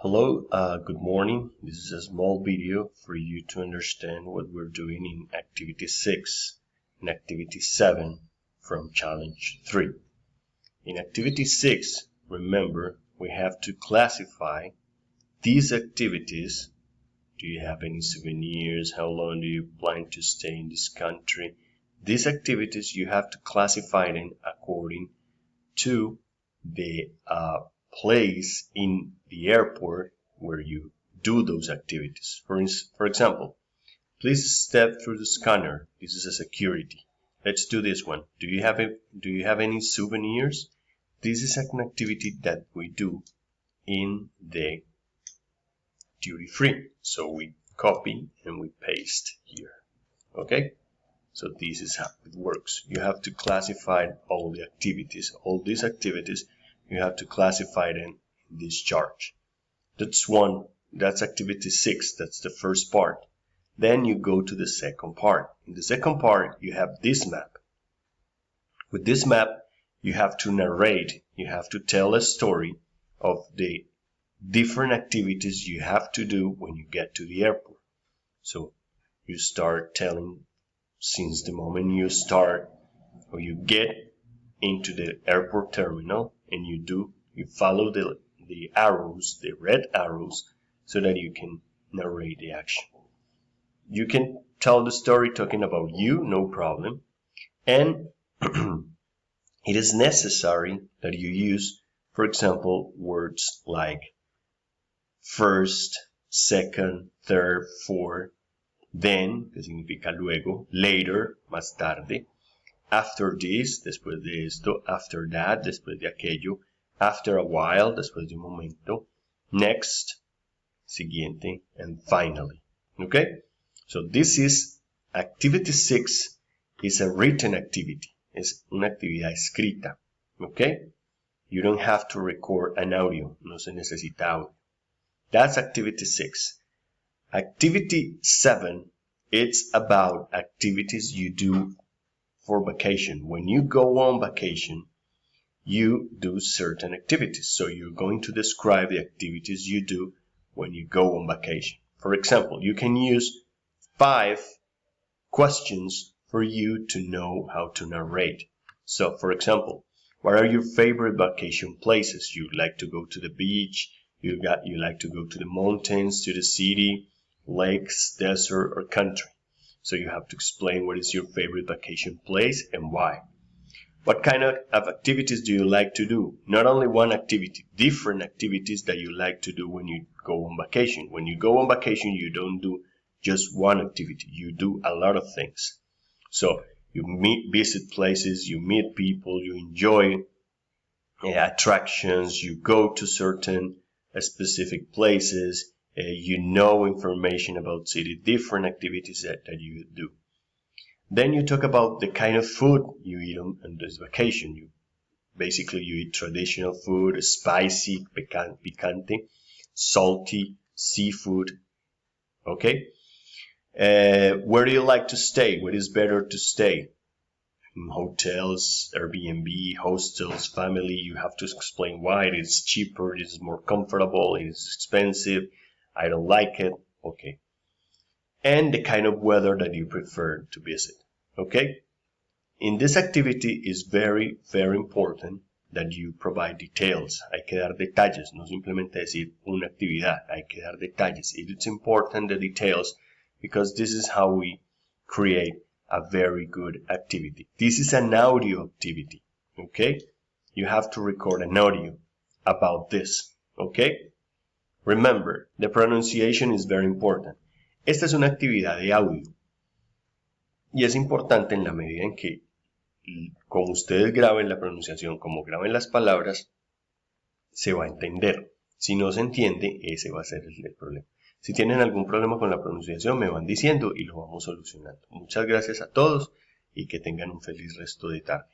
Hello, good morning. This is a small video for you to understand what we're doing in Activity 6 and Activity 7 from Challenge 3. In Activity 6, remember, we have to classify these activities. Do you have any souvenirs? How long do you plan to stay in this country? These activities, you have to classify them according to the place in the airport where you do those activities. For example, please step through the scanner. This is a security. Let's do this one. Do you have any souvenirs? This is an activity that we do in the duty free. So we copy and we paste here. Okay? So this is how it works. You have to classify all the activities, all these activities. You have to classify them in this chart. That's activity 6. That's the first part. Then you go to the second part. In the second part, you have this map. With this map, you have to narrate, you have to tell a story of the different activities you have to do when you get to the airport. So you start telling since the moment you start or you get into the airport terminal and you follow the arrows, the red arrows, so that you can narrate the action. You can tell the story talking about you, no problem. And it is necessary that you use, for example, words like first, second, third, fourth, then, que significa luego, later, más tarde, after this, después de esto, after that, después de aquello, after a while, después de un momento, next, siguiente, and finally. Okay? So this is activity 6 is a written activity. Es una actividad escrita. Okay? You don't have to record an audio. No se necesita audio. That's activity 6. Activity 7, it's about activities you do for vacation. When you go on vacation, you do certain activities. So you're going to describe the activities you do when you go on vacation. For example, you can use 5 questions for you to know how to narrate. So, for example, what are your favorite vacation places? You like to go to the beach, you like to go to the mountains, to the city, lakes, desert, or country. So you have to explain what is your favorite vacation place and why. What kind of activities do you like to do? Not only one activity, different activities that you like to do when you go on vacation. When you go on vacation, you don't do just one activity. You do a lot of things. So you visit places, you meet people, you enjoy attractions, you go to certain specific places, you know information about city, different activities that you do. Then you talk about the kind of food you eat on this vacation. You eat traditional food, spicy, picante, salty, seafood. Okay? Where do you like to stay? Where is better to stay? In hotels, Airbnb, hostels, family. You have to explain why it is cheaper, it is more comfortable, it is expensive, I don't like it. Okay. And the kind of weather that you prefer to visit. Okay? In this activity, it's very, very important that you provide details. Hay que dar detalles, no simplemente decir una actividad. Hay que dar detalles. It's important, the details, because this is how we create a very good activity. This is an audio activity. Okay? You have to record an audio about this. Okay? Remember, the pronunciation is very important. Esta es una actividad de audio y es importante en la medida en que como ustedes graben la pronunciación, como graben las palabras, se va a entender. Si no se entiende, ese va a ser el problema. Si tienen algún problema con la pronunciación, me van diciendo y lo vamos solucionando. Muchas gracias a todos y que tengan un feliz resto de tarde.